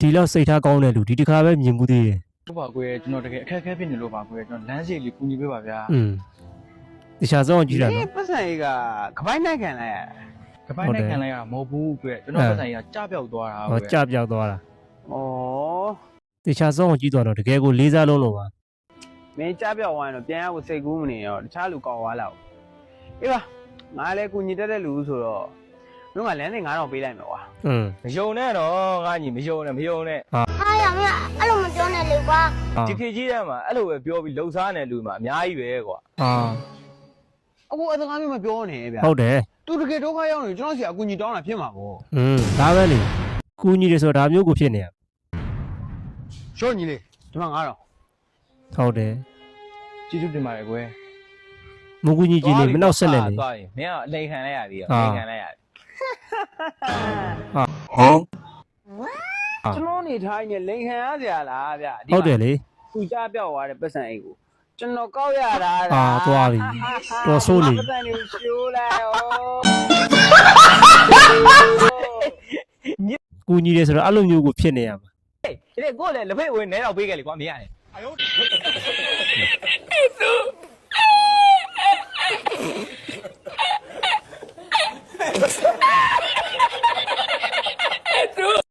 ဒီလောက်စိတ်ထားကောင်းတဲ့လူဒီတစ်ခါပဲမြင်မှုသေးတယ် ဟုတ်ပါကွယ်ကျွန်တော်တကယ်အခက်အခဲဖြစ်နေလို့ပါကွယ်ကျွန်တော်လမ်းစီလေးကူညီပေးပါဗျာ တခြားစောင်းကြည့်တာနော် ပတ်စံကြီးကကပိုင်းနိုင်ခံလိုက်ရ ကပိုင်းနဲ့ခံလိုက်ရတာမဟုတ်ဘူးကွယ်ကျွန်တော်ပတ်စံကြီးကကြပြောက်သွားတာ ဟော ကွယ် ကြပြောက်သွားတာ ဩ တခြားစောင်းကြည့်သွားတော့တကယ်ကိုလေးစားလုံးလို့ပါ မင်းကြားပြောက်ဝိုင်းတော့ပြန်ရဖို့စိတ်ကူးမနေရောတခြားလူကောက်သွားလောက်အေးပါငါလည်းကူညီတတ်တဲ့လူဆိုတော့တို့ကလမ်းစဉ်9000ပေးလိုက်မယ်ကွာ မယုံနဲ့တော့ငါညီမယုံနဲ့ ဟာရမင်းအဲ့လိုမပြောနဲ့လေကွာ ဒီခေတ်ကြီးထဲမှာအဲ့လိုပဲပြောပြီးလှုပ်ရှားနေလူမှာအများကြီးပဲကွာ အခုအစကားမျိုးမပြောနဲ့ဗျာ ဟုတ်တယ် သူတကယ်ဒုက္ခရောက်နေကျွန်တော်စီအကူညီတောင်းတာဖြစ်မှာပေါ့ ဒါပဲလေကူညီတယ်ဆိုတော့ဒါမျိုးကိုဖြစ်နေရ ရှော့ညီလေးဒီမှာ9000 ဟုတ်တယ် ကျေးဇူးတင်ပါတယ်ကွယ် မကူညီကြည့်လေမနှောက်ဆက်နဲ့လေ သွားရင်မင်းကအလိန်ခံလိုက်ရသေးတယ်အလိန်ခံလိုက်ရတယ် ကျွန်တော်နေထိုင်နေလိန်ခံရစရာလားဗျာ ဟုတ်တယ်လေ သူကြားပြောက်သွားတဲ့ပတ်စံအိတ်ကိုကျွန်တော်ကောက်ရတာ သွားပြီတော်ဆိုးနေ ပတ်စံလေးရှိုးလိုက်ဩ ကူညီတယ်ဆိုတော့အဲ့လိုမျိုးကိုဖြစ်နေရမှာ ဟေးဒီကိုလည်းလက်ဖက်ဝင်နဲတော့ပေးခဲ့လေကွာမင်းရတယ်